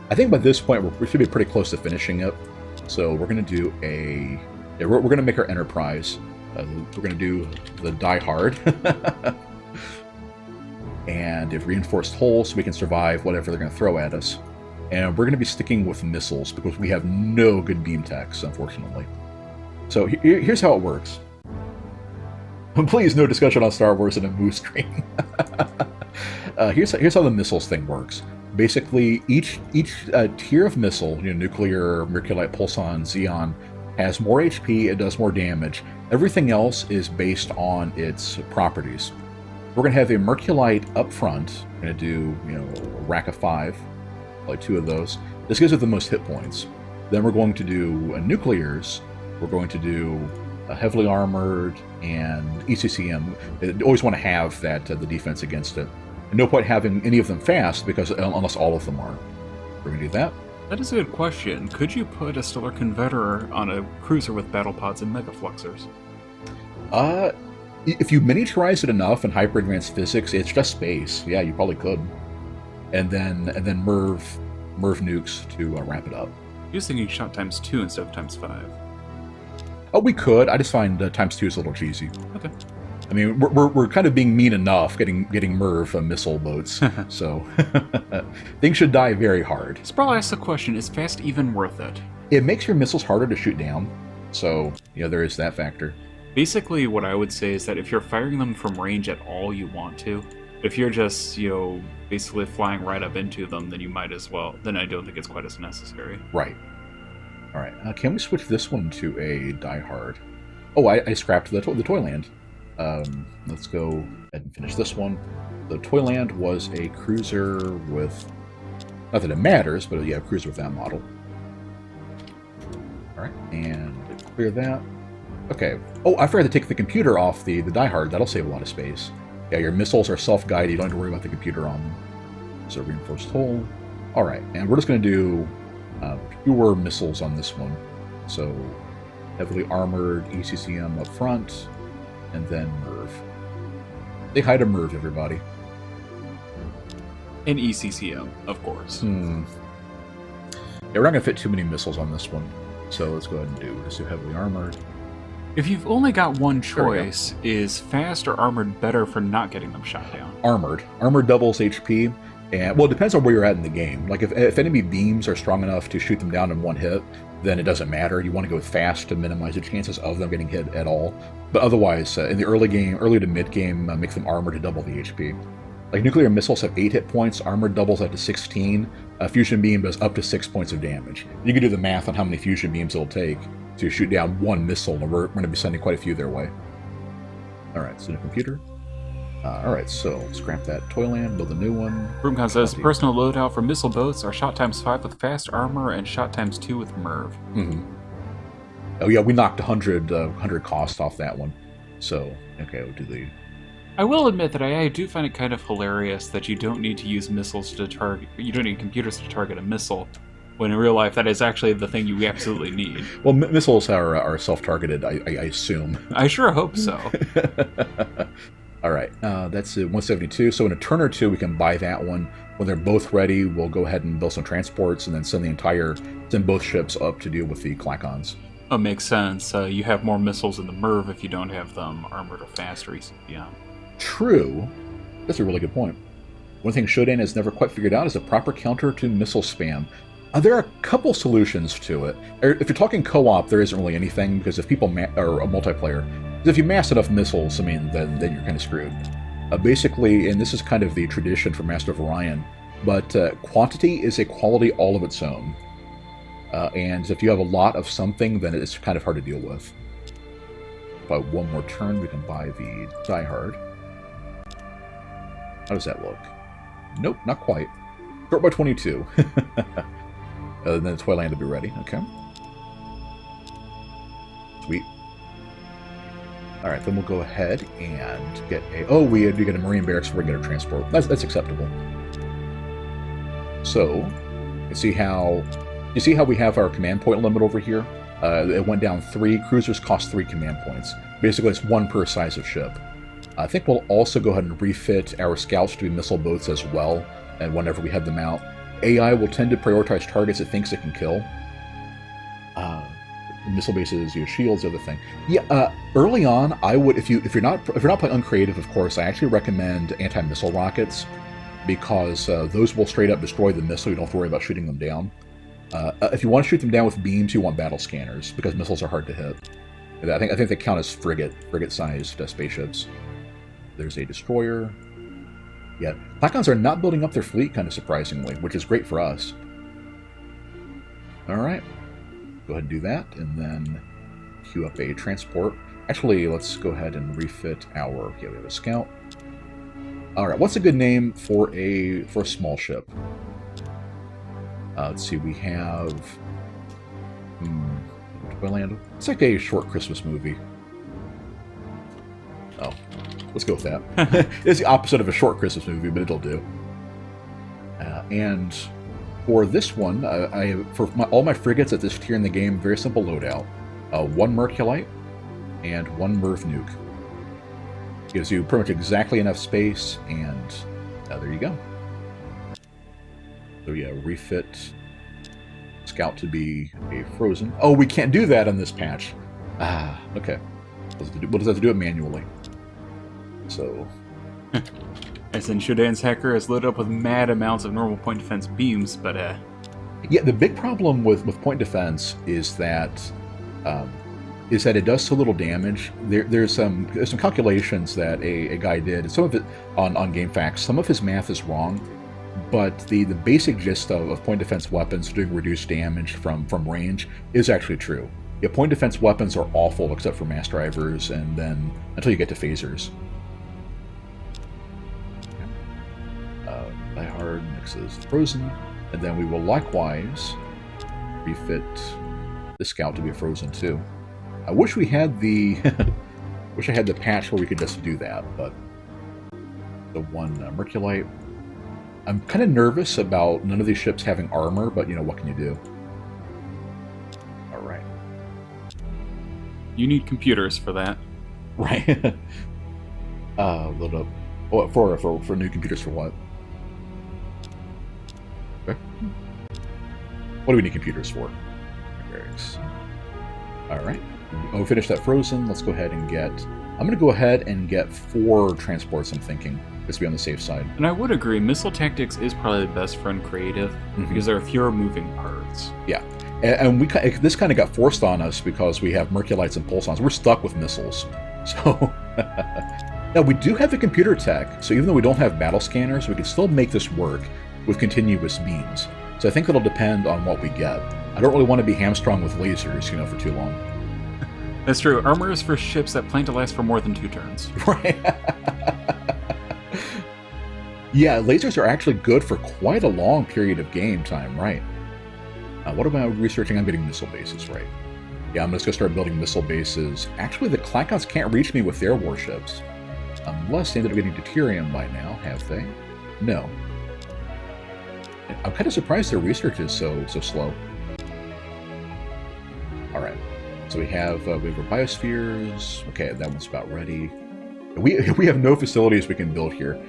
I think by this point we should be pretty close to finishing it. So we're going to do a... Yeah, we're going to make our Enterprise. We're going to do the Die Hard. And if reinforced hull so we can survive whatever they're going to throw at us. And we're going to be sticking with missiles because we have no good beam techs, unfortunately. So here's how it works. Please, no discussion on Star Wars in a move screen. Here's how the missiles thing works. Basically, each tier of missile, nuclear, Merculite, Pulsar, Xeon, has more HP, it does more damage. Everything else is based on its properties. We're going to have a Merculite up front. We're going to do, a rack of 5, like 2 of those. This gives it the most hit points. Then we're going to do nuclears. We're going to do a heavily armored and ECCM. You always want to have that the defense against it. And no point having any of them fast because unless all of them are. We're going to do that. That is a good question. Could you put a Stellar Converter on a cruiser with battle pods and megafluxers? If you miniaturize it enough in hyper advanced physics, it's just space. Yeah, you probably could. And then Merv nukes to wrap it up. He was thinking shot times 2 instead of times 5. Oh, we could. I just find times 2 is a little cheesy. Okay. I mean, we're kind of being mean enough getting Merv missile boats, so things should die very hard. Sprawl asked the question, is fast even worth it? It makes your missiles harder to shoot down, so there is that factor. Basically, what I would say is that if you're firing them from range at all you want to, if you're just, basically flying right up into them, then you might as well. Then I don't think it's quite as necessary. Right. All right. Can we switch this one to a Die Hard? Oh, I scrapped the Toyland. Let's go ahead and finish this one. The Toyland was a cruiser with... Not that it matters, but yeah, a cruiser with that model. All right, and clear that. Okay. Oh, I forgot to take the computer off the Die Hard. That'll save a lot of space. Yeah, your missiles are self-guided. You don't have to worry about the computer on them. So reinforced hull. All right, and we're just going to do fewer missiles on this one. So heavily armored ECCM up front, and then Merv. They hide a Merv, everybody. And ECCM, of course. Yeah, we're not going to fit too many missiles on this one. So let's go ahead and do just do heavily armored. If you've only got one choice, is fast or armored better for not getting them shot down? Armored. Armored doubles HP. And, well, it depends on where you're at in the game. Like, if enemy beams are strong enough to shoot them down in one hit, then it doesn't matter. You want to go fast to minimize the chances of them getting hit at all. But otherwise, in the early to mid-game, make them armored to double the HP. Like, nuclear missiles have 8 hit points, armored doubles that to 16, fusion beam does up to 6 points of damage. You can do the math on how many fusion beams it'll take to shoot down one missile, and we're going to be sending quite a few their way. Alright, so the computer. Alright, so scrap that Toyland, build a new one. Broomcon says, personal loadout for missile boats are shot times 5 with fast armor and shot times 2 with Merv. Oh yeah, we knocked 100 cost off that one. So, okay, we'll do the... I will admit that I do find it kind of hilarious that you don't need to use missiles to target... You don't need computers to target a missile, when in real life that is actually the thing you absolutely need. Well, missiles are self-targeted, I assume. I sure hope so. Alright, that's 172. So in a turn or two, we can buy that one. When they're both ready, we'll go ahead and build some transports and then send both ships up to deal with the Klackons. Oh, makes sense. You have more missiles in the Merv if you don't have them armored or fast or ECPM. True. That's a really good point. One thing Shodan has never quite figured out is a proper counter to missile spam. There are a couple solutions to it. If you're talking co-op, there isn't really anything, because if people or a multiplayer, if you mass enough missiles, I mean, then you're kind of screwed. Basically, and this is kind of the tradition for Master of Orion, but quantity is a quality all of its own. And if you have a lot of something, then it's kind of hard to deal with. By one more turn, we can buy the Die Hard. How does that look? Nope, not quite. Short by 22. Then the Toyland will be ready. Okay. Sweet. Alright, then we'll go ahead and get a... Oh, we do get a Marine Barracks for regular transport. That's acceptable. So, you see how we have our command point limit over here? It went down 3. Cruisers cost 3 command points. Basically, it's 1 per size of ship. I think we'll also go ahead and refit our scouts to be missile boats as well, and whenever we head them out. AI will tend to prioritize targets it thinks it can kill. Missile bases, shields, the other thing. Yeah, early on, I would if you're not playing Uncreative, of course, I actually recommend anti-missile rockets because those will straight up destroy the missile. You don't have to worry about shooting them down. If you want to shoot them down with beams, you want battle scanners because missiles are hard to hit. I think they count as frigate-sized spaceships. There's a destroyer. Yeah, Klackons are not building up their fleet, kind of surprisingly, which is great for us. All right, go ahead and do that, and then queue up a transport. Actually, let's go ahead and refit our. Yeah, we have a scout. All right, what's a good name for a small ship? Let's see, we have. It's like a short Christmas movie. Oh, let's go with that. It's the opposite of a short Christmas movie, but it'll do. And for this one, all my frigates at this tier in the game, very simple loadout: 1 Merculite and 1 Merv nuke. Gives you pretty much exactly enough space, and there you go. So yeah, refit Scout to be a frozen. Oh, we can't do that on this patch. Okay. We'll just have to do it manually. So. As in, Shodan's hacker is loaded up with mad amounts of normal point defense beams, but yeah, the big problem with point defense is that it does so little damage. There's some calculations that a guy did. Some of it on GameFAQs. Some of his math is wrong. But the basic gist of point defense weapons doing reduced damage from range is actually true. Yeah, point defense weapons are awful except for mass drivers, and then until you get to phasers. Die Hard mixes frozen, and then we will likewise refit the Scout to be a frozen too. I wish we had the wish I had the patch where we could just do that, but the 1 Merculite. I'm kind of nervous about none of these ships having armor, but what can you do? All right. You need computers for that. Right. Load up. Oh, for new computers for what? Okay. What do we need computers for? All right. Oh, we finished that frozen. Let's go ahead and get. I'm going to go ahead and get 4 transports. I'm thinking. Just to be on the safe side. And I would agree, missile tactics is probably the best for Uncreative because there are fewer moving parts. Yeah, and this kind of got forced on us because we have Merculites and Pulsons. We're stuck with missiles. So now we do have the computer tech, so even though we don't have battle scanners, we can still make this work with continuous beams. So I think it'll depend on what we get. I don't really want to be hamstrung with lasers, for too long. That's true. Armor is for ships that plan to last for more than 2 turns. Right. Yeah, lasers are actually good for quite a long period of game time, right? What am I researching? I'm getting missile bases, right? Yeah, I'm just going to start building missile bases. Actually, the Klackons can't reach me with their warships. Unless they ended up getting deuterium by now, have they? No. I'm kind of surprised their research is so slow. Alright, so we have our biospheres. Okay, that one's about ready. We have no facilities we can build here.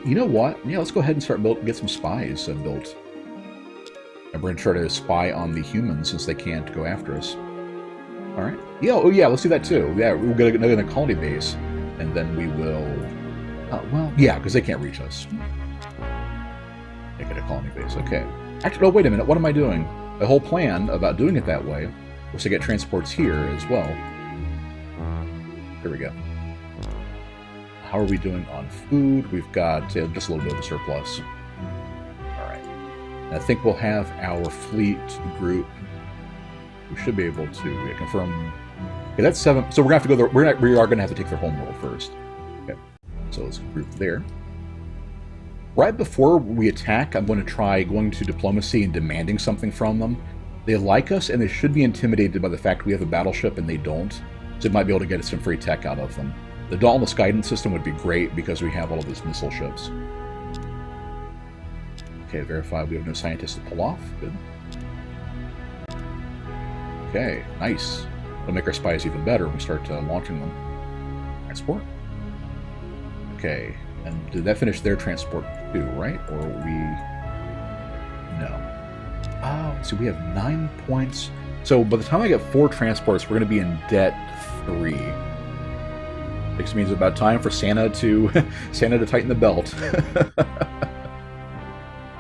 You know what? Yeah, let's go ahead and start get some spies built. And we're going to try to spy on the humans since they can't go after us. Alright. Yeah, oh yeah, let's do that too. Yeah, we'll get another colony base. And then we will... well, yeah, because they can't reach us. Make it a colony base, okay. Actually, oh, wait a minute, what am I doing? The whole plan about doing it that way was to get transports here as well. Here we go. How are we doing on food? We've got just a little bit of a surplus. Alright. I think we'll have our fleet group. We should be able to confirm. Okay, that's 7. So we're going to have to go there. We are going to have to take their home world first. Okay. So let's group there. Right before we attack, I'm going to try going to diplomacy and demanding something from them. They like us, and they should be intimidated by the fact we have a battleship and they don't. So it might be able to get some free tech out of them. The Dauntless guidance system would be great because we have all of these missile ships. Okay, verify we have no scientists to pull off. Good. Okay, nice. It'll make our spies even better when we start launching them. Transport. Okay, and did that finish their transport too, right? Or are we... No. Oh, so we have 9 points. So by the time I get 4 transports, we're going to be in debt 3. Which means it's about time for Santa to tighten the belt.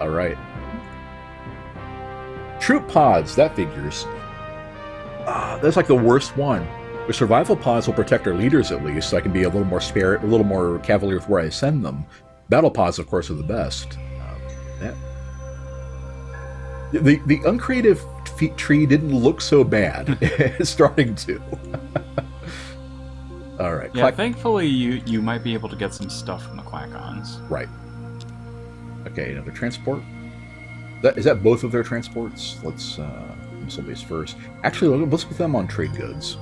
All right. Troop pods, that figures. That's like the worst one. The survival pods will protect our leaders at least, so I can be a little more cavalier with where I send them. Battle pods, of course, are the best. The uncreative tree didn't look so bad. It's starting to. All right. Yeah, thankfully you might be able to get some stuff from the Klackons. Right. Okay, another transport. Is that both of their transports? Let's missile base first. Actually, let's put them on trade goods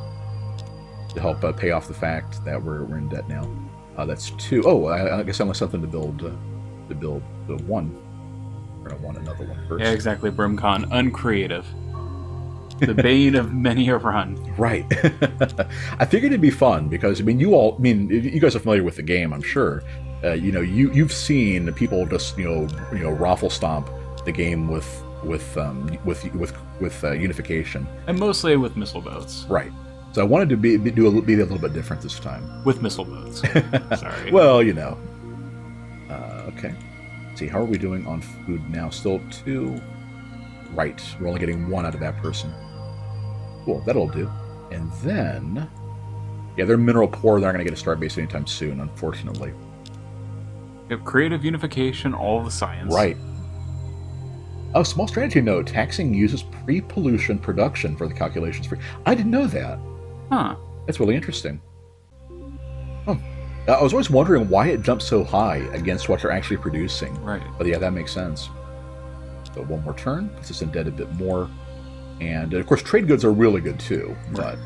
to help pay off the fact that we're in debt now. That's 2. Oh, I guess I want something to build the 1. We're gonna want another one first. Yeah, exactly. Brimcon, uncreative. The bane of many a run. Right. I figured it'd be fun because you guys are familiar with the game, I'm sure. You've seen people just raffle stomp the game with unification, and mostly with missile boats. Right. So I wanted to be a little bit different this time with missile boats. Sorry. Well, okay. Let's see, how are we doing on food now? Still 2. Right. We're only getting 1 out of that person. Cool, that'll do. And then, yeah, they're mineral poor. They're not going to get a starbase anytime soon, unfortunately. You have creative unification, all the science. Right. Oh, small strategy note. Taxing uses pre-pollution production for the calculations. I didn't know that. Huh. That's really interesting. Oh. I was always wondering why it jumps so high against what you're actually producing. Right. But yeah, that makes sense. So 1 more turn. Puts us in debt a bit more. And, of course, trade goods are really good, too. Right.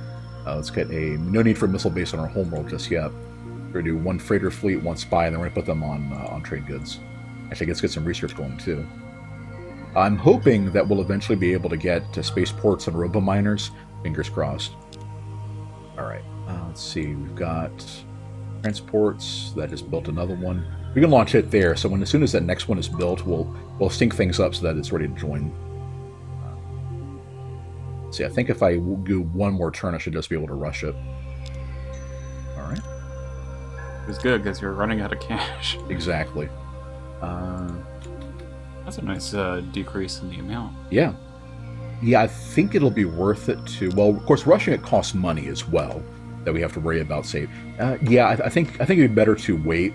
But let's get no need for a missile base on our homeworld just yet. We're going to do 1 freighter fleet, 1 spy, and then we're going to put them on trade goods. Actually, let's get some research going, too. I'm hoping that we'll eventually be able to get to spaceports and robo-miners. Fingers crossed. All right. Let's see. We've got transports. That just built another one. We can launch it there, so as soon as that next one is built, we'll sync things up so that it's ready to join. See, I think if I do 1 more turn, I should just be able to rush it. All right. It was good, because you're running out of cash. Exactly. That's a nice decrease in the amount. Yeah. Yeah, I think it'll be worth it to... Well, of course, rushing it costs money as well that we have to worry about save. Yeah, I think it'd be better to wait.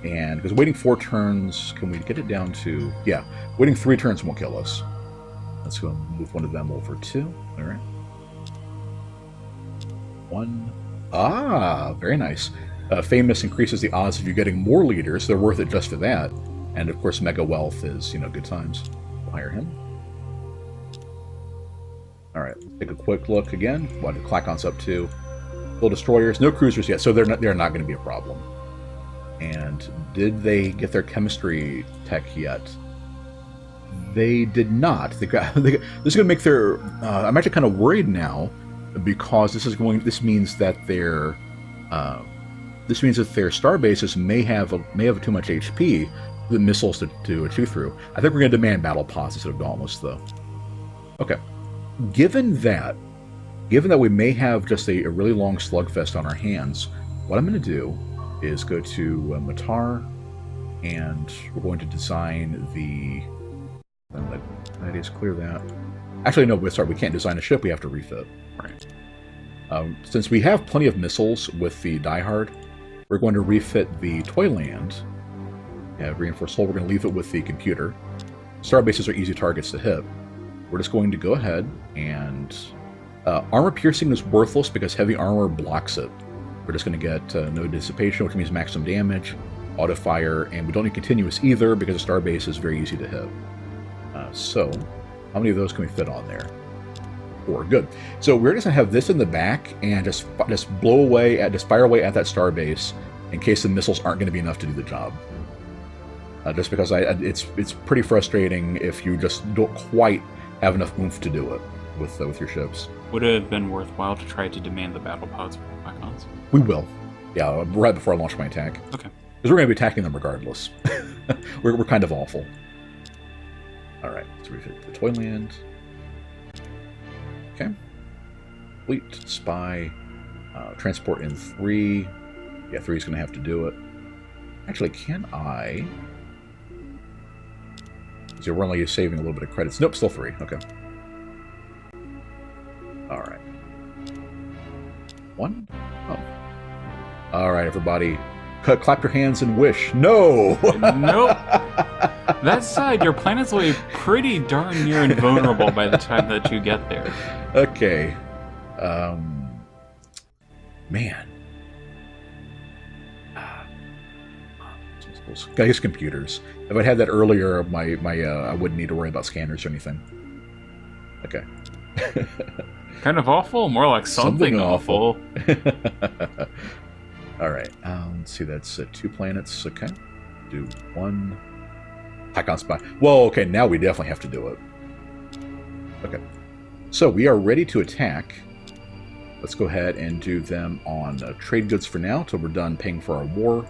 And because waiting 4 turns, can we get it down to... Yeah, waiting 3 turns won't kill us. Let's go and move one of them over 2. All right. 1. Very nice. Famous increases the odds of you getting more leaders. They're worth it just for that. And of course, mega wealth is, good times. We'll hire him. All right, let's take a quick look again. What did Klackons up to? Full destroyers, no cruisers yet, so they're not going to be a problem. And did they get their chemistry tech yet? They did not. This is going to make their. I'm actually kind of worried now because this means that their star bases may have too much HP, the missiles to chew through. I think we're going to demand battle pods instead of gauntlets, though. Okay. Given that we may have just a really long slugfest on our hands, what I'm going to do is go to Matar, and we're going to design the... That is clear that. Actually, no, we can't design a ship, we have to refit. Right. Since we have plenty of missiles with the Die Hard, we're going to refit the Toyland. Reinforced hull, we're going to leave it with the computer. Star bases are easy targets to hit. We're just going to go ahead and... armor piercing is worthless because heavy armor blocks it. We're just going to get no dissipation, which means maximum damage, auto fire, and we don't need continuous either because a star base is very easy to hit. So, how many of those can we fit on there? 4. Good. So we're just going to have this in the back and just fire away at that star base in case the missiles aren't going to be enough to do the job. Just because it's pretty frustrating if you just don't quite have enough oomph to do it with your ships. Would it have been worthwhile to try to demand the battle pods from Klackons? We will. Yeah, right before I launch my attack. Okay. Because we're going to be attacking them regardless. we're kind of awful. Alright, let's refit the Toyland. Okay. Fleet, spy, transport in 3. Yeah, 3 is going to have to do it. Actually, can I... So we're only saving a little bit of credits. Nope, still 3. Okay. Alright. 1? Oh. Alright, everybody. Clap your hands and wish. No! Nope. That side, your planets will be pretty darn near invulnerable by the time that you get there. Okay. Man. I guess computers. If I had that earlier, I wouldn't need to worry about scanners or anything. Okay. Kind of awful? More like something awful. Alright, let's see, that's 2 planets. Okay. Do 1. Klackons spy. Well, okay, now we definitely have to do it. Okay. So we are ready to attack. Let's go ahead and do them on trade goods for now, till we're done paying for our war.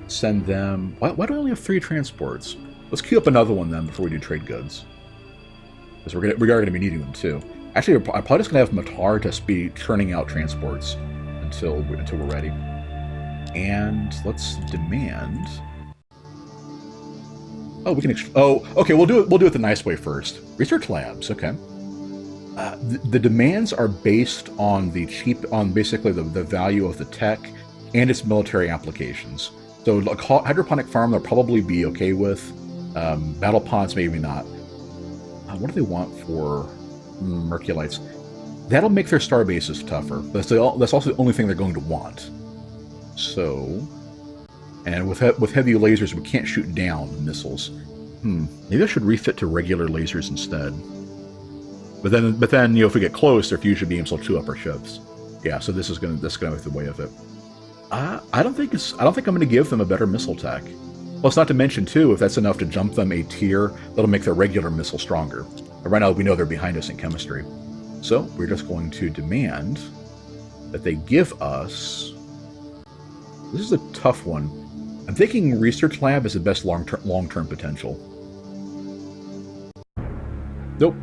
Send them... Why do we only have 3 transports? Let's queue up another one then before we do trade goods. Because we are going to be needing them too. Actually, I'm probably just going to have Matar just be churning out transports until we're ready. And let's demand... Oh, we can... Oh, okay, we'll do it the nice way first. Research labs, okay. The demands are based on basically the value of the tech and its military applications. So a hydroponic farm they'll probably be okay with. Battle pods, maybe not. What do they want for Merculites? That'll make their star bases tougher. That's also the only thing they're going to want. So, and with heavy lasers, we can't shoot down missiles. Maybe I should refit to regular lasers instead. But then, if we get close, their fusion beams will chew up our ships. Yeah, so this is gonna make the way of it. I don't think I'm gonna give them a better missile tech. Plus, not to mention too, if that's enough to jump them a tier, that'll make their regular missile stronger. But right now, we know they're behind us in chemistry, so we're just going to demand that they give us. This is a tough one. I'm thinking research lab is the best long-term potential. Nope.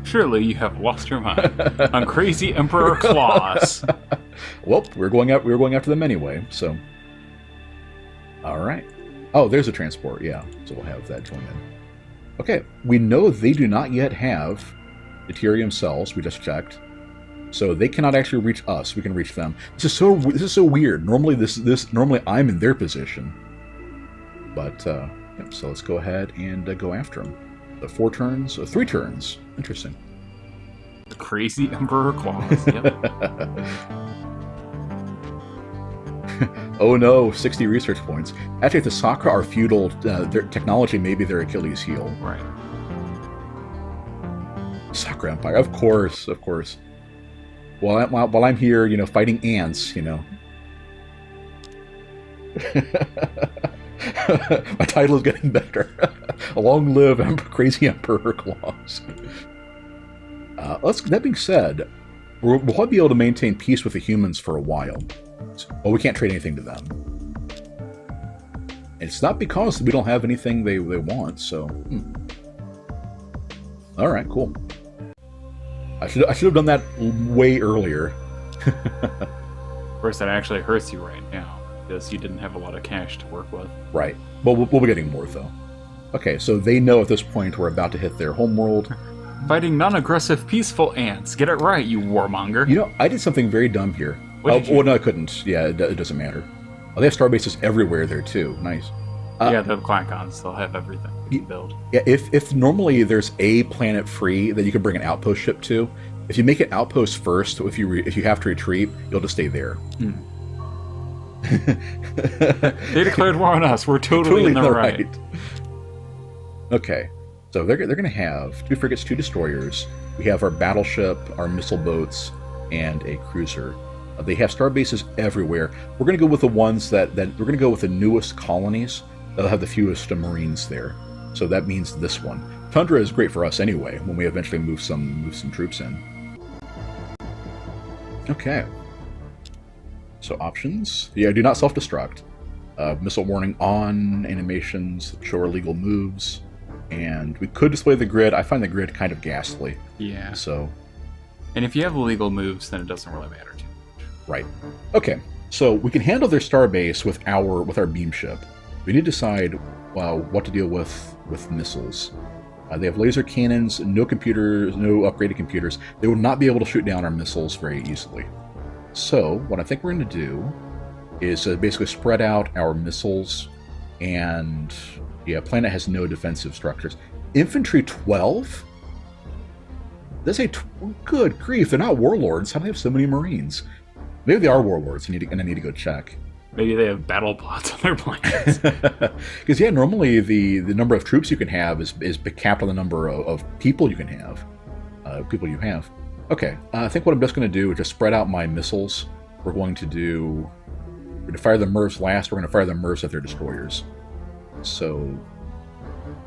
Surely you have lost your mind on crazy Emperor Claws. Well, we're going after them anyway, so. Alright. Oh, there's a transport, yeah. So we'll have that join in. Okay, we know they do not yet have deuterium cells, we just checked. So they cannot actually reach us, we can reach them. This is so weird. Normally normally I'm in their position. But yep, so let's go ahead and go after them. 4 turns, 3 turns. Interesting. The crazy Emperor Claws. Yep. Oh no, 60 research points. Actually, if the Sakra are feudal, their technology may be their Achilles heel. Right. Sakra Empire, of course. While I'm here, fighting ants, My title is getting better. Long live Crazy Emperor Claws. That being said, we'll probably be able to maintain peace with the humans for a while. Well, we can't trade anything to them. It's not because we don't have anything they want, so... Alright, cool. I should have done that way earlier. Of course, that actually hurts you right now, because you didn't have a lot of cash to work with. Right. Well, we'll be getting more, though. Okay, so they know at this point we're about to hit their homeworld. Fighting non-aggressive, peaceful ants. Get it right, you warmonger. I did something very dumb here. Well, no, I couldn't. Yeah, it doesn't matter. Oh, they have star bases everywhere there, too. Nice. Yeah, they're the Klackons. They'll have everything you can build. Yeah, if normally there's a planet free that you can bring an outpost ship to, if you make an outpost first, if you have to retreat, you'll just stay there. They declared war on us. We're totally in the right. Okay, so they're going to have 2 frigates, 2 destroyers. We have our battleship, our missile boats, and a cruiser. They have star bases everywhere. We're going to go with the ones that we're going to go with the newest colonies that'll have the fewest marines there. So that means this one. Tundra is great for us anyway when we eventually move some troops in. Okay. So options. Yeah, do not self-destruct. Missile warning on, animations, show illegal moves. And we could display the grid. I find the grid kind of ghastly. Yeah. So, and if you have illegal moves, then it doesn't really matter too much. Right. Okay. So we can handle their starbase with our beam ship. We need to decide what to deal with missiles. They have laser cannons, no computers, no upgraded computers. They will not be able to shoot down our missiles very easily. So what I think we're going to do is basically spread out our missiles, and yeah, planet has no defensive structures. Infantry 12? That's good grief, they're not warlords. How do they have so many Marines? Maybe they are warlords, and I need to go check. Maybe they have battle pods on their planets. Because, yeah, normally the number of troops you can have is capped on the number of people you can have. Okay, I think what I'm just going to do is just spread out my missiles. We're going to fire the MIRVs last. We're going to fire the MIRVs at their destroyers. So,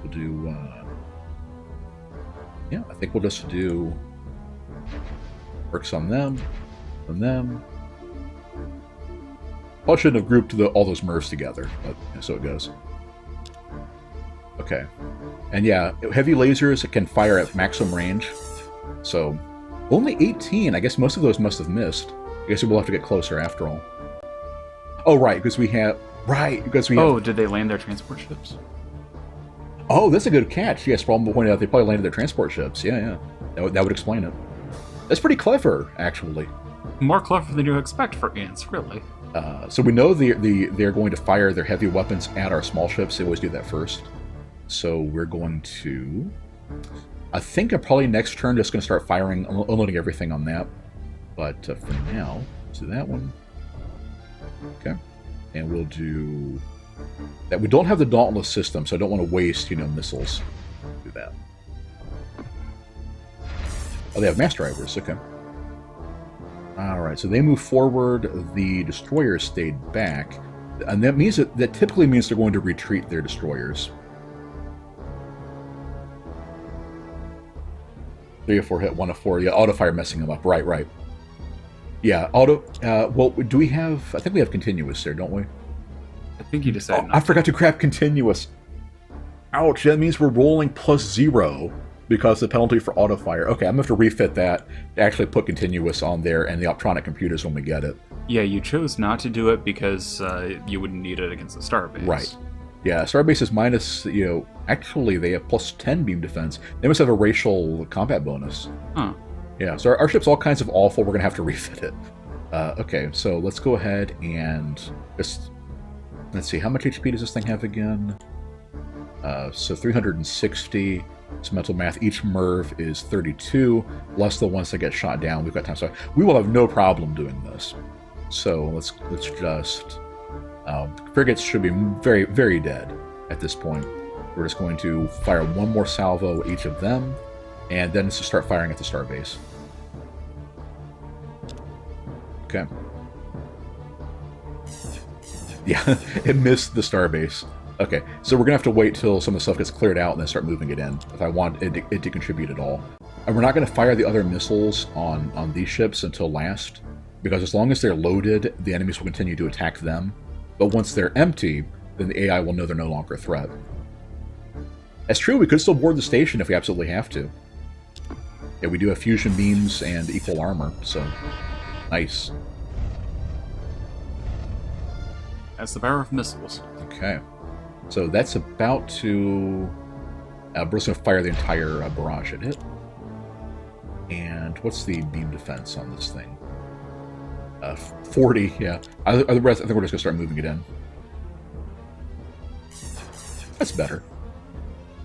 we'll do... yeah, I think we'll just do... works on them, Probably shouldn't have grouped all those MIRVs together, but yeah, so it goes. Okay. And yeah, heavy lasers can fire at maximum range. So, only 18. I guess most of those must have missed. I guess we'll have to get closer after all. Oh, right, because we have... Oh, did they land their transport ships? Oh, that's a good catch. Yes, Problem pointed out they probably landed their transport ships. Yeah. That would explain it. That's pretty clever, actually. More clever than you expect for ants, really. So we know they're going to fire their heavy weapons at our small ships. They always do that first. So we're going to... I think I'm probably next turn just going to start firing, unloading everything on that. But for now, let's do that one. Okay. And we'll do... that. We don't have the Dauntless system, so I don't want to waste, missiles. Do that. Oh, they have mass drivers. Okay. Alright, so they move forward, the destroyers stayed back, and that means that typically means they're going to retreat their destroyers. 3 of 4 hit, 1 of 4, yeah, auto fire messing them up, right. Yeah, well, do we have, I think we have continuous there, don't we? I think you decided I forgot to grab continuous. Ouch, that means we're rolling +0. Because the penalty for auto fire. Okay, I'm going to have to refit that to actually put continuous on there and the optronic computers when we get it. Yeah, you chose not to do it because you wouldn't need it against the starbase. Right. Yeah, starbase is minus, actually they have +10 beam defense. They must have a racial combat bonus. Huh. Yeah, so our ship's all kinds of awful. We're going to have to refit it. Okay, so let's go ahead and just... let's see, how much HP does this thing have again? So 360... Some mental math. Each MIRV is 32, less the ones that get shot down. We've got time, so we will have no problem doing this. So let's just... frigates should be very, very dead at this point. We're just going to fire one more salvo at each of them, and then to start firing at the starbase. Okay. Yeah, it missed the starbase. Okay, so we're going to have to wait till some of the stuff gets cleared out and then start moving it in, if I want it to contribute at all. And we're not going to fire the other missiles on these ships until last, because as long as they're loaded, the enemies will continue to attack them. But once they're empty, then the AI will know they're no longer a threat. That's true, we could still board the station if we absolutely have to. Yeah, we do have fusion beams and equal armor, so nice. That's the power of missiles. Okay. So that's about to... we're just going to fire the entire barrage at it. And what's the beam defense on this thing? 40, yeah. I think we're just going to start moving it in. That's better.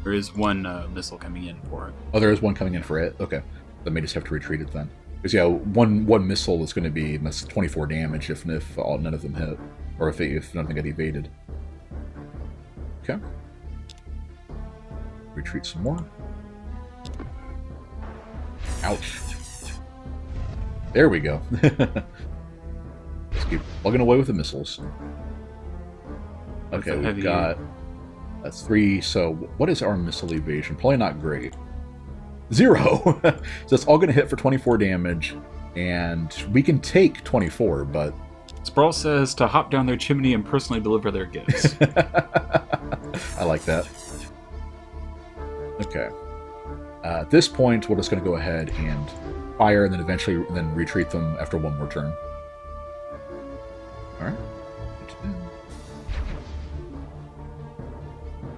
There is one missile coming in for it. Oh, there is one coming in for it? Okay. Then may just have to retreat it then. Because, yeah, one missile is going to be 24 damage if none of them hit. Or if none of them get evaded. Okay. Retreat some more. Ouch. There we go. Let's keep plugging away with the missiles. Okay, we've got... that's 3. So what is our missile evasion? Probably not great. 0! So it's all going to hit for 24 damage. And we can take 24, but... Sprawl says to hop down their chimney and personally deliver their gifts. I like that. Okay. At this point, we're just going to go ahead and fire, and then eventually retreat them after one more turn. All right.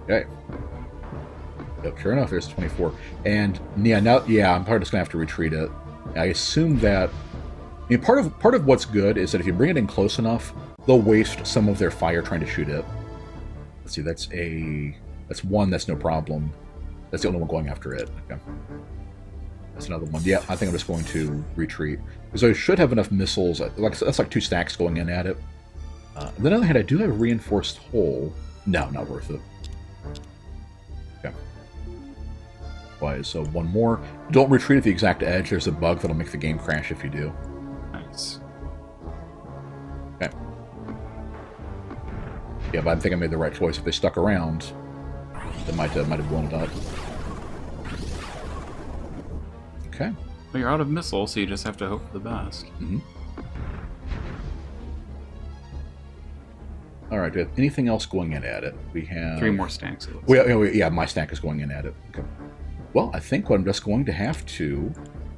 Okay. Yep, sure enough, there's 24. And I'm probably just going to have to retreat it. I assume that... I mean, part of what's good is that if you bring it in close enough, they'll waste some of their fire trying to shoot it. Let's see, that's one, that's no problem. That's the only one going after it. Okay. That's another one. Yeah, I think I'm just going to retreat. Because I should have enough missiles. That's like 2 stacks going in at it. On the other hand, I do have a reinforced hull. No, not worth it. Okay. Why? So one more. Don't retreat at the exact edge. There's a bug that'll make the game crash if you do. Nice. Okay. Yeah, but I think I made the right choice. If they stuck around, they might have blown it up. Okay. Well, you're out of missiles, so you just have to hope for the best. Mm-hmm. All right. Do we have anything else going in at it? We have 3 more stacks. Yeah, my stack is going in at it. Okay. Well, I think I'm just going to have to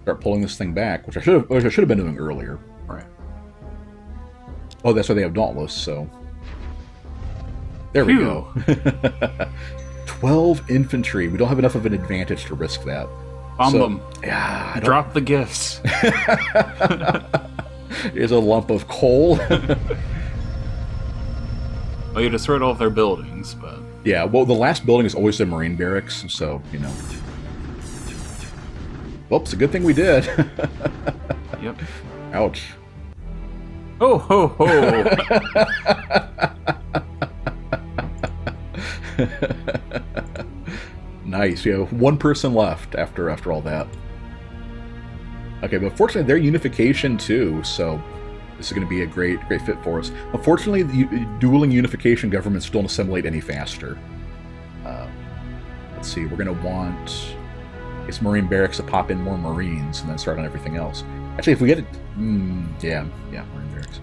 start pulling this thing back, which I should have been doing earlier. Right. Oh, that's why they have Dauntless. So there we go. 12 infantry. We don't have enough of an advantage to risk that. Bomb them. Yeah. Drop the gifts. Here's a lump of coal. Well, you destroyed all of their buildings, but... Yeah, well, the last building is always the Marine barracks, so, you know. Well, it's a good thing we did. Yep. Ouch. Ho, ho, ho! Nice. You have 1 person left after all that. Okay, but fortunately, they're unification too, so this is going to be a great fit for us. Unfortunately, the dueling unification governments don't assimilate any faster. Let's see, we're going to want Marine barracks to pop in more Marines and then start on everything else. Actually, if we get it... yeah, Marine barracks.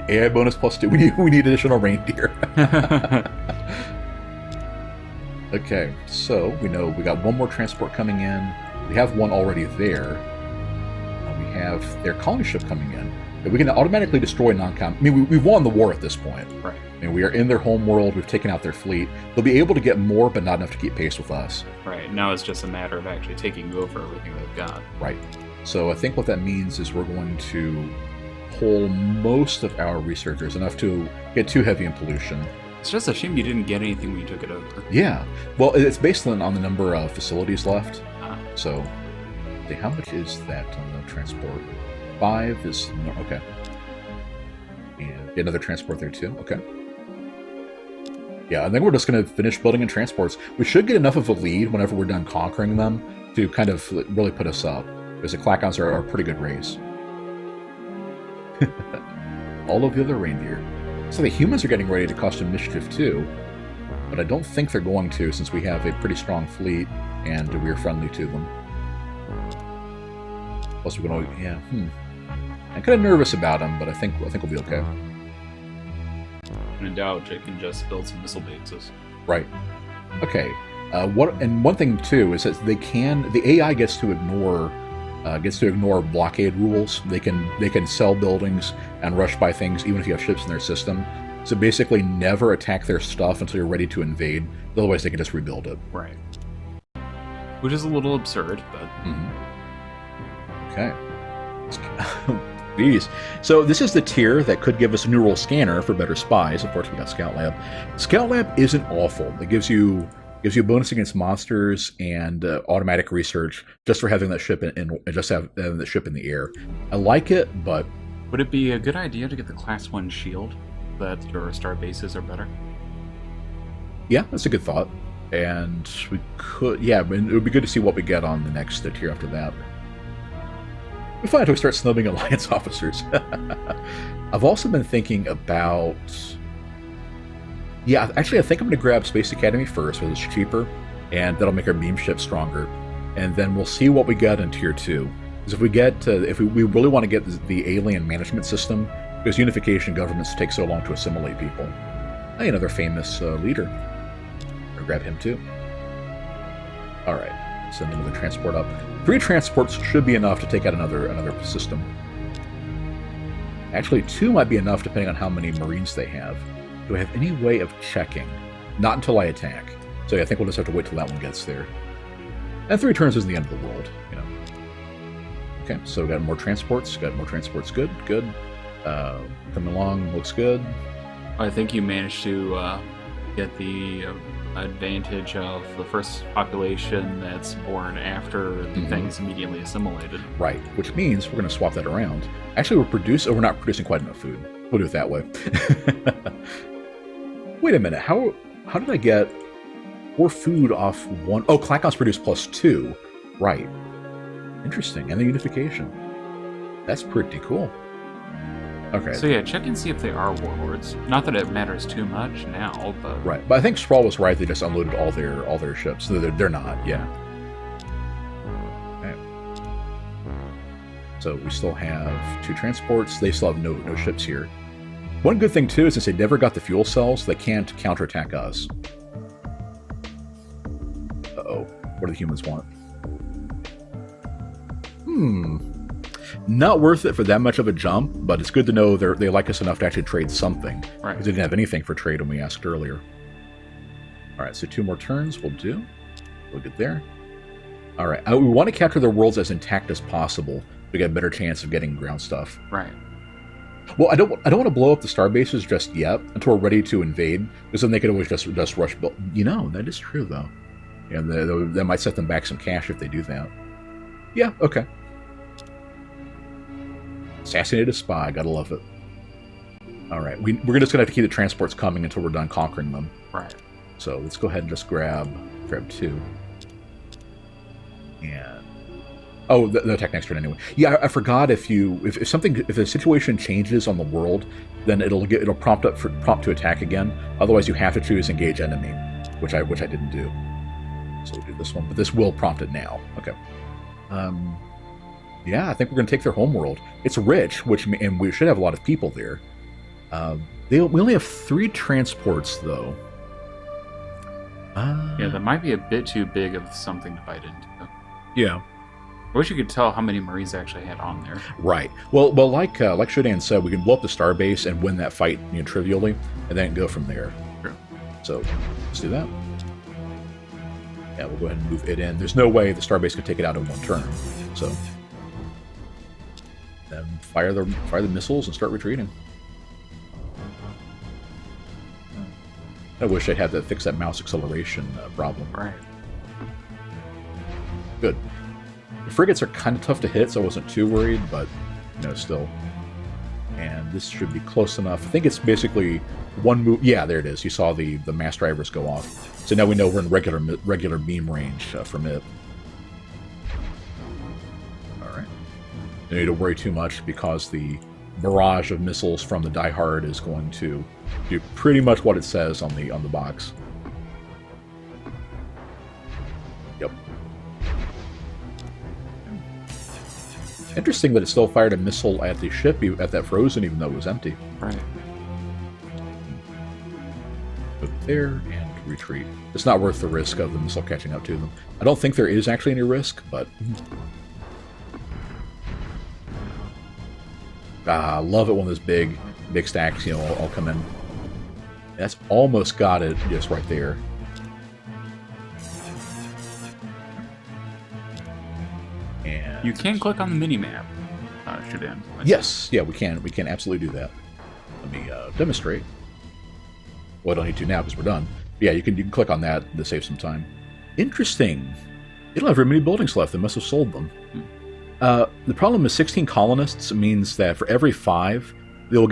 AI bonus +2. We need additional reindeer. Okay, so we know we got 1 more transport coming in. We have 1 already there. We have their colony ship coming in. We can automatically destroy non-com... I mean, we've won the war at this point. Right. I mean, we are in their home world. We've taken out their fleet. They'll be able to get more, but not enough to keep pace with us. Right. Now it's just a matter of actually taking over everything they've got. Right. So I think what that means is we're going to pull most of our researchers, enough to get too heavy in pollution. It's just a shame you didn't get anything when you took it over. Yeah. Well, it's based on the number of facilities left. So, how much is that on the transport? 5 is... No, okay. And another transport there too? Okay. Yeah, I think we're just going to finish building in transports. We should get enough of a lead whenever we're done conquering them to kind of really put us up. Because the Klackons are a pretty good race. All of the other reindeer. So the humans are getting ready to cost initiative too, but I don't think they're going to, since we have a pretty strong fleet and we're friendly to them. Plus we're going to... Yeah, I'm kind of nervous about them, but I think we'll be okay. When in doubt, Jake can just build some missile bases. Right. Okay. One thing too is that the AI gets to ignore blockade rules. They can sell buildings and rush by things even if you have ships in their system. So basically, never attack their stuff until you're ready to invade. Otherwise, they can just rebuild it. Right. Which is a little absurd, but... Okay. Jeez. So this is the tier that could give us a neural scanner for better spies. Of course, we got Scout Lab. Scout Lab isn't awful. It gives you a bonus against monsters and automatic research just for having that ship having the ship in the air. I like it, but would it be a good idea to get the Class 1 shield that your star bases are better? Yeah, that's a good thought. And we could, yeah, it would be good to see what we get on the next tier after that. We find until we start snubbing Alliance officers. I've also been thinking about... Yeah, actually, I think I'm going to grab Space Academy first, because it's cheaper, and that'll make our beam ship stronger. And then we'll see what we get in Tier 2. Because if we really want to get the alien management system, because unification governments take so long to assimilate people. Hey, another famous leader. I'll grab him too. All right, send another transport up. 3 transports should be enough to take out another system. Actually, 2 might be enough depending on how many Marines they have. Do I have any way of checking? Not until I attack. So yeah, I think we'll just have to wait till that one gets there. And 3 turns isn't the end of the world, you know. Okay, so we got more transports. Got more transports. Good, good. Coming along, looks good. I think you managed to get the advantage of the first population that's born after the thing's immediately assimilated. Right, which means we're going to swap that around. Actually, we're not producing quite enough food. We'll do it that way. Wait a minute, how did I get 4 food off 1? Oh, Klackons produce +2. Right. Interesting, and the unification. That's pretty cool. Okay. So yeah, check and see if they are warlords. Not that it matters too much now, but right. But I think Sprawl was right. They just unloaded all their ships. So they're not. Yeah. Okay. So we still have 2 transports. They still have no ships here. One good thing too is since they never got the fuel cells, they can't counterattack us. Uh-oh. What do the humans want? Not worth it for that much of a jump, but it's good to know they like us enough to actually trade something. Right. Because they didn't have anything for trade when we asked earlier. Alright, so 2 more turns will do. We'll get there. Alright, we want to capture their worlds as intact as possible. We get a better chance of getting ground stuff. Right. Well, I don't want to blow up the star bases just yet until we're ready to invade, because then they could always just rush. You know, that is true though. Yeah, that might set them back some cash if they do that. Yeah, okay. Assassinated a spy, gotta love it. Alright, we're just gonna have to keep the transports coming until we're done conquering them. Right. So let's go ahead and just grab 2. And oh, the attack next turn anyway. Yeah, I forgot if the situation changes on the world, then it'll prompt to attack again. Otherwise, you have to choose engage enemy, which I didn't do. So we'll do this one, but this will prompt it now. Okay. Yeah, I think we're going to take their homeworld. It's rich, and we should have a lot of people there. We only have 3 transports, though. Yeah, that might be a bit too big of something to bite into. Yeah. I wish you could tell how many Marines actually had on there. Right. Well, like Shodan said, we can blow up the starbase and win that fight trivially, and then go from there. True. So let's do that. Yeah, we'll go ahead and move it in. There's no way the starbase could take it out in 1 turn. So then fire the missiles and start retreating. I wish I had to fix that mouse acceleration problem. Right. Good. The frigates are kind of tough to hit, so I wasn't too worried, but still. And this should be close enough. I think it's basically 1 move. Yeah, there it is. You saw the mass drivers go off. So now we know we're in regular beam range from it. All right. No need to worry too much because the barrage of missiles from the Die Hard is going to do pretty much what it says on the box. Yep. Interesting that it still fired a missile at the ship at that frozen, even though it was empty. Right. Put it there and retreat. It's not worth the risk of the missile catching up to them. I don't think there is actually any risk, but I love it when those big stacks, all come in. That's almost got it just right there. And you can click on the mini-map, Shodan. Yes, yeah, we can. We can absolutely do that. Let me demonstrate. Well, I don't need to now because we're done. Yeah, you can click on that to save some time. Interesting. They don't have very many buildings left. They must have sold them. The problem is 16 colonists means that for every 5, they will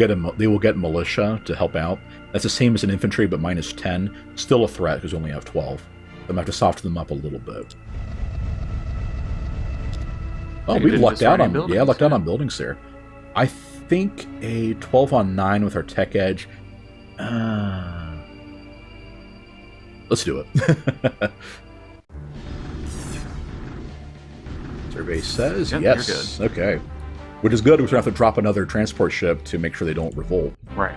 get militia to help out. That's the same as an infantry, but minus 10. Still a threat because we only have 12. I'm gonna have to soften them up a little bit. Oh, we lucked out on buildings there. I think a 12 on 9 with our tech edge. Let's do it. Survey says yes. Okay. Which is good because we have to drop another transport ship to make sure they don't revolt. Right.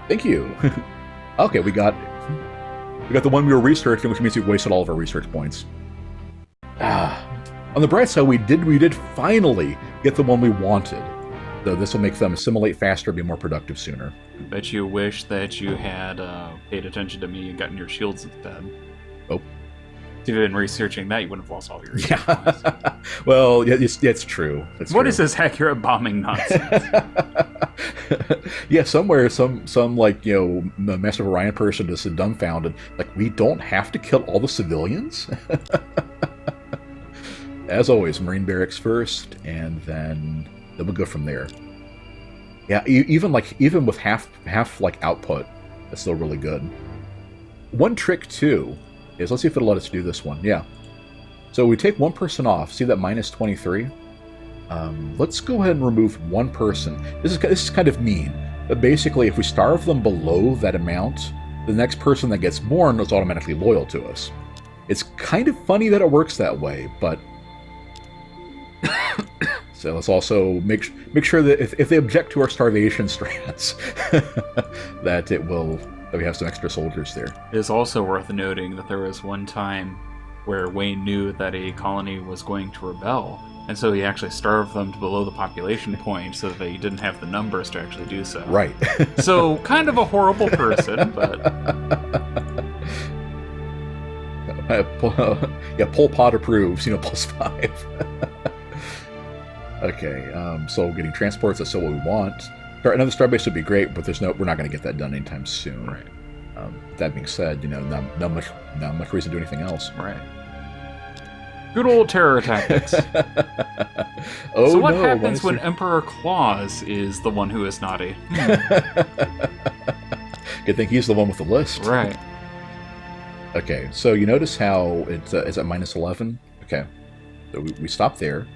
Thank you. Okay, we got We got the one we were researching, which means we wasted all of our research points. On the bright side, we did finally get the one we wanted. Though this will make them assimilate faster, be more productive sooner. I bet you wish that you had paid attention to me and gotten your shields instead. Oh. If you'd been researching that, you wouldn't have lost all your research points. Well, yeah, it's true. What is this accurate bombing nonsense? Yeah, somewhere, some like, Master of Orion person just dumbfounded. Like, we don't have to kill all the civilians? As always, Marine barracks first, and then we'll go from there. Yeah, even with half output, that's still really good. One trick too is, let's see if it'll let us do this one. Yeah. So we take one person off. See that minus 23? Let's go ahead and remove one person. This is kind of mean, but basically, if we starve them below that amount, the next person that gets born is automatically loyal to us. It's kind of funny that it works that way, but. So let's also make sure that if they object to our starvation strats, that we have some extra soldiers there. It is also worth noting that there was one time where Wayne knew that a colony was going to rebel, and so he actually starved them to below the population point so that they didn't have the numbers to actually do so. Right. So kind of a horrible person, but. Yeah, Pol Pot approves. +5. Okay, so getting transports, that's still what we want. Another starbase would be great, but we're not going to get that done anytime soon. Right. That being said, not much reason to do anything else. Right. Good old terror tactics. Oh, so what happens when Emperor Claus is the one who is naughty? Good thing he's the one with the list. Right. Okay, so you notice how it's at minus 11? Okay, so we stop there.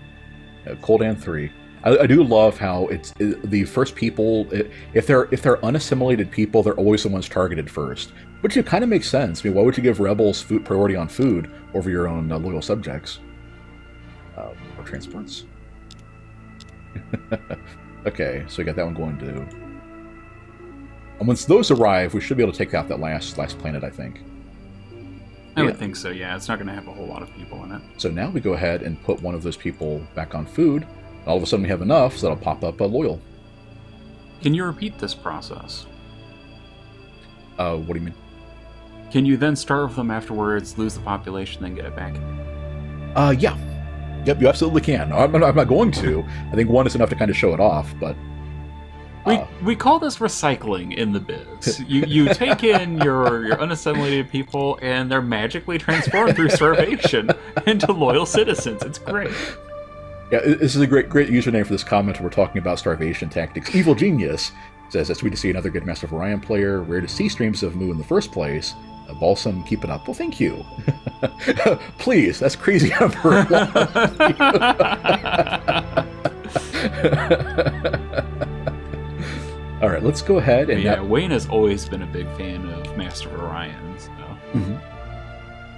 Coldan 3. I do love how it's the first people. If they're unassimilated people, they're always the ones targeted first, which kind of makes sense. I mean, why would you give rebels priority on food over your own loyal subjects? Or transports. Okay, so we got that one going too. And once those arrive, we should be able to take out that last planet, I think. I would think so, yeah. It's not going to have a whole lot of people in it. So now we go ahead and put one of those people back on food. All of a sudden we have enough, so that'll pop up loyal. Can you repeat this process? What do you mean? Can you then starve them afterwards, lose the population, then get it back? Yeah. Yep, you absolutely can. I'm not going to. I think one is enough to kind of show it off, but... We call this recycling in the biz. You take in your unassimilated people, and they're magically transformed through starvation into loyal citizens. It's great. Yeah, this is a great username for this comment. We're talking about starvation tactics. Evil Genius says, it's sweet to see another good Master of Orion player. Rare to see streams of Moo in the first place. Balsam, keep it up. Well, thank you. Please, that's crazy. All right, let's go ahead and... Yeah, Wayne has always been a big fan of Master of Orion, so... Mm-hmm.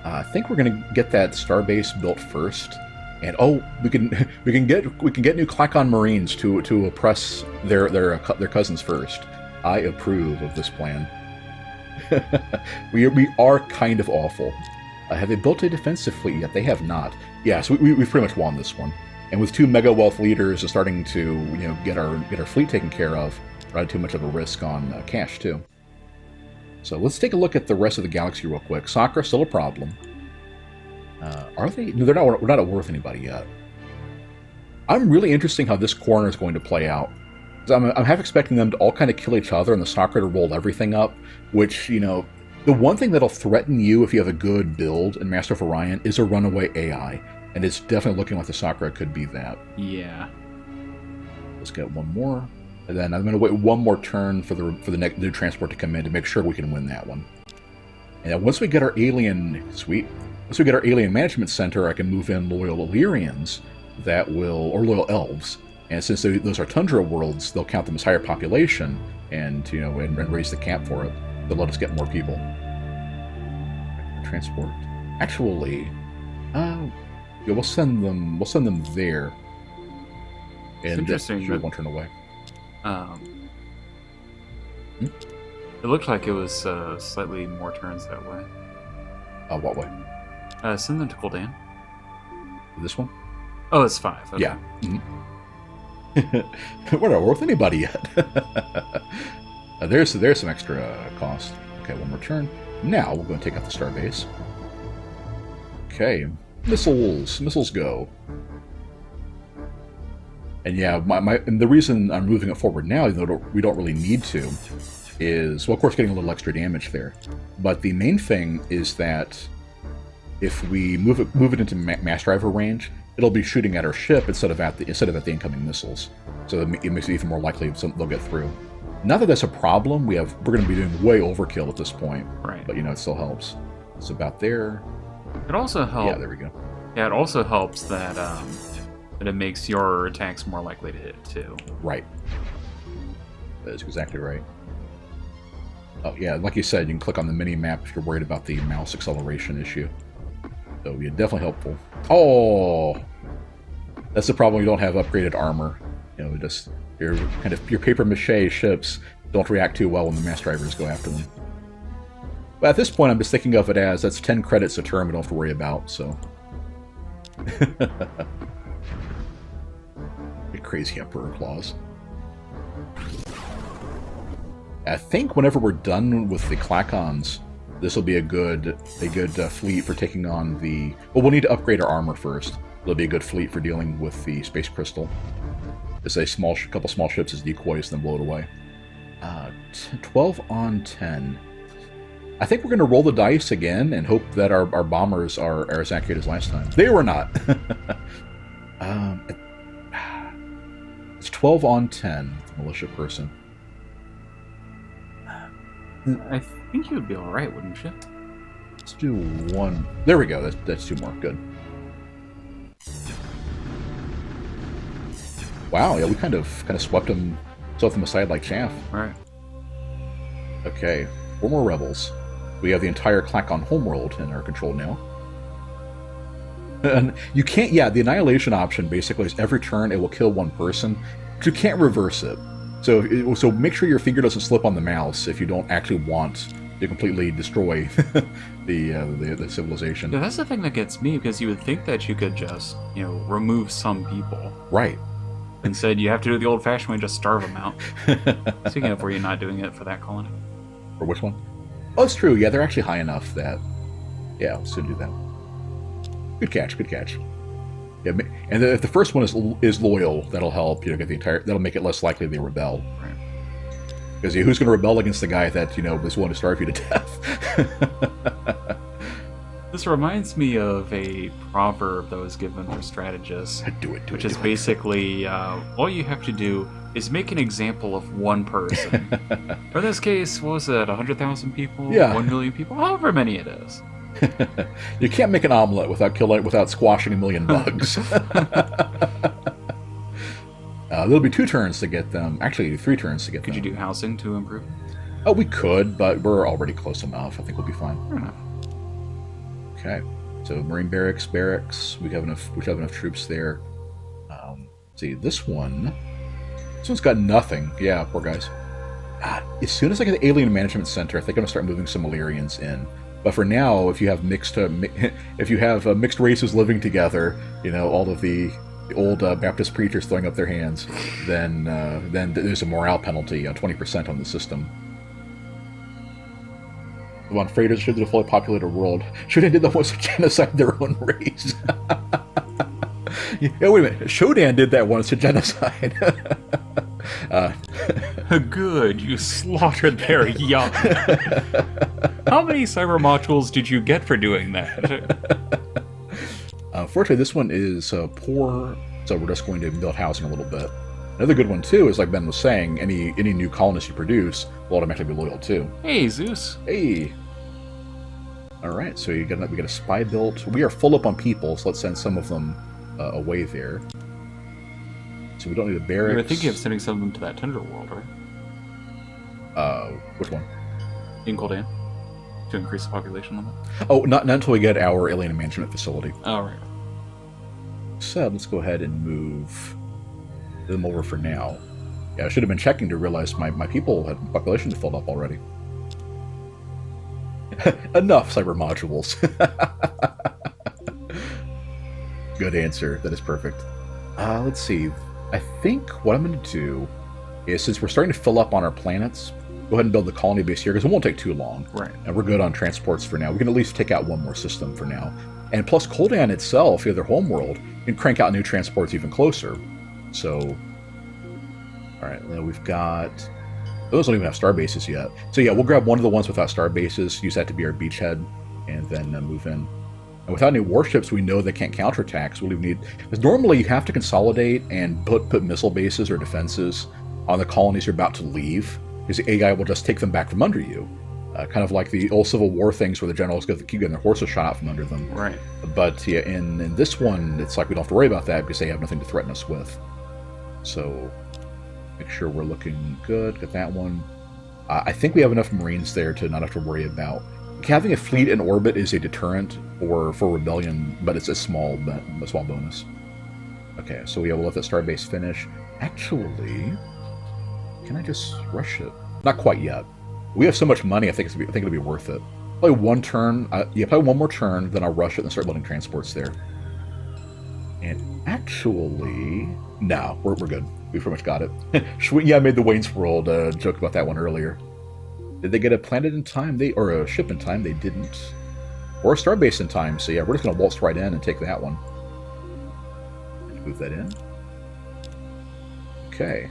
I think we're going to get that starbase built first, and we can get new Klackon Marines to oppress their cousins first. I approve of this plan. We are kind of awful. Have they built a defensive fleet yet? They have not. Yeah, so we've pretty much won this one. And with 2 mega wealth leaders starting to get our fleet taken care of, not too much of a risk on cash too. So let's take a look at the rest of the galaxy real quick. Sakura still a problem. Are they? No, they're not. We're not worth anybody yet. I'm really interested how this corner is going to play out. I'm half expecting them to all kind of kill each other and the Sakura to roll everything up. Which, the one thing that'll threaten you if you have a good build in Master of Orion is a runaway AI, and it's definitely looking like the Sakura could be that. Yeah. Let's get one more. And then I'm going to wait one more turn for the new transport to come in to make sure we can win that one. And then once we get our alien management center, I can move in loyal Illyrians or loyal elves. And since those are tundra worlds, they'll count them as higher population and raise the cap for it. They'll let us get more people. Transport. Actually, we'll send them there. And interesting. That one turn away. It looked like it was slightly more turns that way. What way? Send them to Gul'dan. This one? Oh, it's 5. Okay. Yeah. We're not with anybody yet. There's some extra cost. Okay, one more turn. Now we're going to take out the starbase. Okay, missiles go. And yeah, and the reason I'm moving it forward now, even though we don't really need to, is, well, of course, getting a little extra damage there. But the main thing is that if we move it into mass driver range, it'll be shooting at our ship instead of at the incoming missiles. So it makes it even more likely they'll get through. Not that that's a problem. We're going to be doing way overkill at this point. Right. But it still helps. It's about there. It also helps. Yeah, there we go. Yeah, it also helps that that it makes your attacks more likely to hit too. Right. That is exactly right. Oh yeah, like you said, you can click on the mini map if you're worried about the mouse acceleration issue. So yeah, definitely helpful. Oh, that's the problem. You don't have upgraded armor. Just your paper mache ships don't react too well when the mass drivers go after them. But at this point, I'm just thinking of it as that's 10 credits a turn we don't have to worry about. So. Crazy Emperor claws. I think whenever we're done with the Klackons, this will be a good fleet for taking on the. Well, we'll need to upgrade our armor first. It'll be a good fleet for dealing with the space crystal. Just a couple small ships as decoys, then blow it away. 12 on 10. I think we're going to roll the dice again and hope that our bombers are as accurate as last time. They were not. It's 12 on 10, militia person. I think you would be alright, wouldn't you? Let's do one. There we go. That's 2 more. Good. Wow, yeah, we kind of swept them aside like chaff. Right. Okay, 4 more rebels. We have the entire Klackon homeworld in our control now. And you can't, the annihilation option basically is every turn it will kill 1 person, but you can't reverse it. So make sure your finger doesn't slip on the mouse if you don't actually want to completely destroy the civilization. Yeah, that's the thing that gets me, because you would think that you could just, remove some people. Right. Instead, you have to do the old-fashioned way and just starve them out. Speaking of, were you not doing it for that colony? For which one? Oh, it's true. Yeah, they're actually high enough that... Yeah, I'll soon do that. Good catch, good catch. Yeah, and if the first one is loyal, that'll help. Get the entire. That'll make it less likely they rebel. Right. Because who's going to rebel against the guy that is willing to starve you to death? This reminds me of a proverb that was given for strategists. Which is basically all you have to do is make an example of 1 person. Or in this case, what was it? 100,000 people? Yeah. 1 million people? However many it is. You can't make an omelet without squashing 1 million bugs. There'll be 2 turns to get them. Actually, 3 turns to get them. Could you do housing to improve? Oh, we could, but we're already close enough. I think we'll be fine. Fair enough. Okay, so Marine barracks. We have enough troops there. See, this one's got nothing. Yeah, poor guys. As soon as I get the Alien Management Center, I think I'm gonna start moving some Illyrians in. But for now, if you have mixed races living together, all of the old Baptist preachers throwing up their hands, then there's a morale penalty, 20% on the system. The one freighters should the fully populated world. Shodan did the most genocide their own race. Yeah, wait a minute. Shodan did that once to genocide. Good, you slaughtered their young. How many cyber modules did you get for doing that? Unfortunately, this one is poor, so we're just going to build housing a little bit. Another good one, too, is like Ben was saying, any new colonists you produce will automatically be loyal, too. Hey, Zeus. Hey. Alright, so we got a spy built. We are full up on people, so let's send some of them away there. So we don't need a barracks. You were thinking of sending some of them to that Tundra world, right? Which one? In Gul'dan. To increase the population limit. Oh, not until we get our alien management facility. Oh, right. So let's go ahead and move them over for now. Yeah, I should have been checking to realize my population filled up already. Enough cyber modules. Good answer. That is perfect. Let's see. I think what I'm going to do is, since we're starting to fill up on our planets, go ahead and build the colony base here, because it won't take too long. Right. And we're good on transports for now. We can at least take out one more system for now. And plus, Koldan itself, their homeworld, can crank out new transports even closer. So, all right, now we've got... Those don't even have star bases yet. So yeah, we'll grab one of the ones without star bases, use that to be our beachhead, and then move in. And without any warships, we know they can't counterattack, so we'll even need... Because normally you have to consolidate and put missile bases or defenses on the colonies you're about to leave, because the AI will just take them back from under you. Kind of like the old Civil War things where the generals keep getting their horses shot out from under them. Right. But yeah, in this one, it's like we don't have to worry about that because they have nothing to threaten us with. So, make sure we're looking good. Got that one. I think we have enough Marines there to not have to worry about. Having a fleet in orbit is a deterrent for rebellion, but it's a small bonus. Okay, so yeah, we'll let that starbase finish. Actually, can I just rush it? Not quite yet. We have so much money, I think it'll be worth it. Probably one turn. Probably one more turn, then I'll rush it and start building transports there. And actually, no, we're good. We pretty much got it. Yeah, I made the Wayne's World joke about that one earlier. Did they get a planet in time? Or a ship in time? They didn't. Or a starbase in time. So yeah, we're just going to waltz right in and take that one. Move that in. Okay.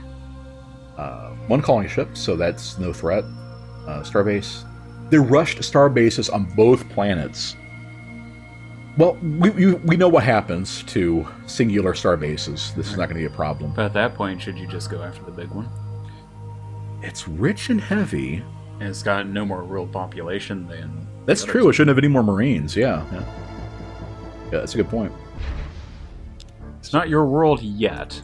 One colony ship, so that's no threat. Starbase. They rushed starbases on both planets. Well, we know what happens to singular starbases. This is not going to be a problem. But at that point, should you just go after the big one? It's rich and heavy. And it's got no more real population than... That's true. It shouldn't have any more Marines. Yeah, that's a good point. It's not your world yet.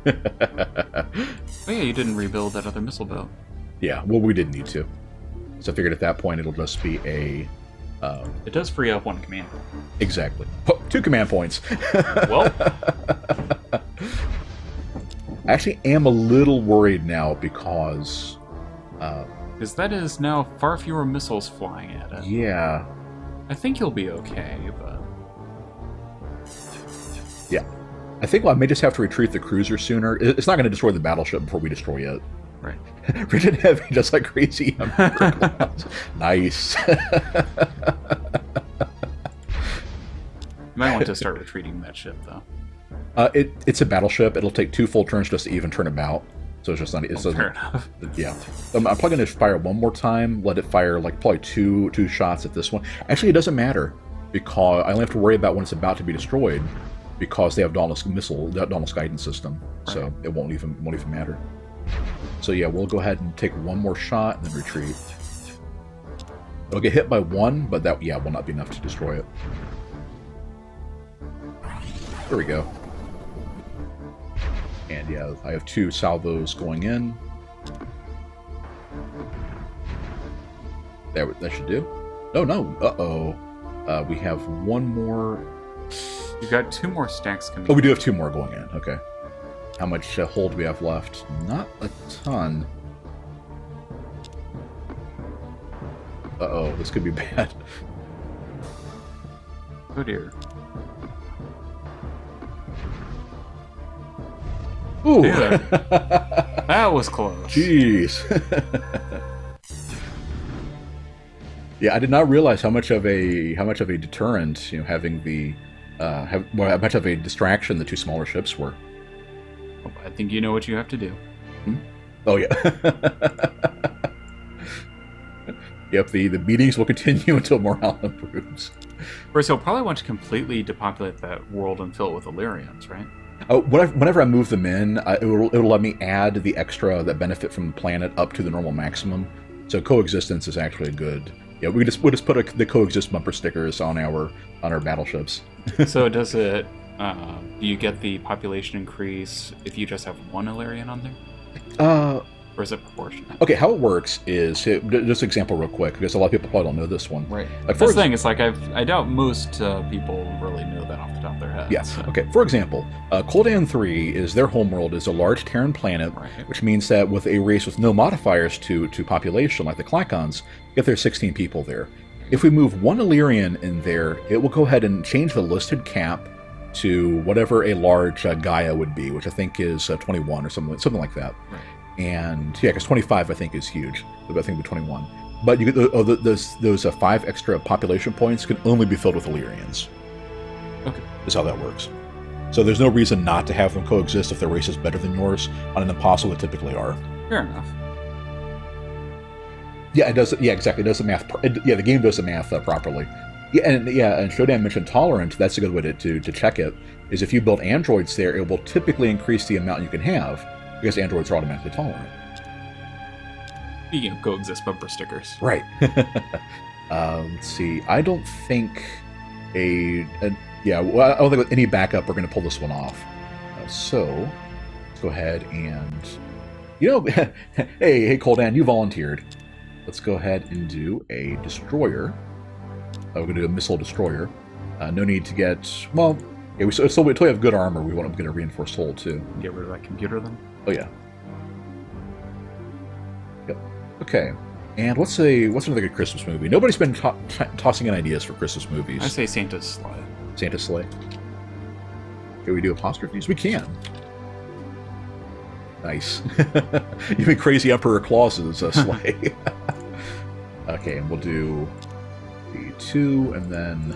Oh yeah, you didn't rebuild that other missile boat. Yeah, well, we didn't need to. So I figured at that point it'll just be a... it does free up one command. Exactly. 2 command points. Well... I actually am a little worried now because... Because that is now far fewer missiles flying at it. Yeah. I think you'll be okay, but... Yeah. I think I may just have to retreat the cruiser sooner. It's not going to destroy the battleship before we destroy it. Right. Rich and heavy, just like crazy. Nice. You might want to start retreating that ship, though. It's a battleship. It'll take 2 full turns just to even turn about. So it's just not... Fair enough. Yeah. I'm probably going to fire one more time. Let it fire like probably two shots at this one. Actually, it doesn't matter because I only have to worry about when it's about to be destroyed because they have Dauntless guidance system. So it won't even matter. So yeah, we'll go ahead and take one more shot and then retreat. It'll get hit by 1, but that will not be enough to destroy it. There we go. And yeah, I have 2 salvos going in. That should do. No. Uh-oh. We have 1 more. You got 2 more stacks coming. Oh, we do have 2 more going in. Okay. How much hold do we have left? Not a ton. Uh-oh, this could be bad. Oh dear. Ooh. Yeah. That was close. Jeez. Yeah, I did not realize how much of a deterrent, having the how much of a distraction the 2 smaller ships were. I think you know what you have to do. Oh yeah. Yep, the meetings will continue until morale improves. First, you'll probably want to completely depopulate that world and fill it with Illyrians, right? Whenever I move them in, it'll let me add the extra that benefit from the planet up to the normal maximum. So coexistence is actually good. Yeah, we'll just put the coexist bumper stickers on our battleships. So does it? Do you get the population increase if you just have 1 Illyrian on there? Or is it proportional? Okay, how it works is, just an example real quick, because a lot of people probably don't know this one. Right. That's the thing, it's like I doubt most people really know that off the top of their head. Yes. So. Okay, for example, Koldan 3 is their homeworld, is a large Terran planet, which means that with a race with no modifiers to population, like the Klackons, if there's 16 people there. If we move one Illyrian in there, it will go ahead and change the listed cap to whatever a large Gaia would be, which I think is 21 or something like that. Right. And yeah, because 25 I think is huge. I think it'd be 21. But you get those 5 extra population points can only be filled with Illyrians. Okay. Is how that works. So there's no reason not to have them coexist if their race is better than yours. On an impossible, they typically are. Fair enough. Yeah, it does. Yeah, exactly. It does the math. The game does the math properly. And Shodan mentioned tolerant. That's a good way to check it. Is if you build androids there, it will typically increase the amount you can have because androids are automatically tolerant. Speaking of coexist bumper stickers. Right. Let's see. I don't think I don't think with any backup we're going to pull this one off. So let's go ahead and hey Koldan, you volunteered. Let's go ahead and do a destroyer. We're going to do a missile destroyer. No need to get... Well, yeah, we still have good armor. We want to get a reinforced hull, too. Get rid of that computer, then? Oh, yeah. Yep. Okay. And what's another good Christmas movie? Nobody's been tossing in ideas for Christmas movies. I say Santa's Sleigh. Santa's Sleigh. Can we do apostrophes? We can. Nice. You mean Crazy Emperor Claus's sleigh. Okay, and we'll do the 2, and then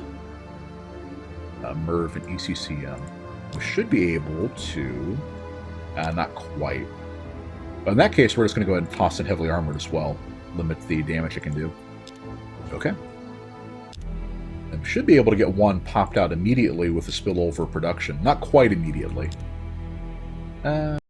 Merv and ECCM. We should be able to... not quite. But in that case, we're just going to go ahead and toss in heavily armored as well. Limit the damage it can do. Okay. And should be able to get one popped out immediately with the spillover production. Not quite immediately.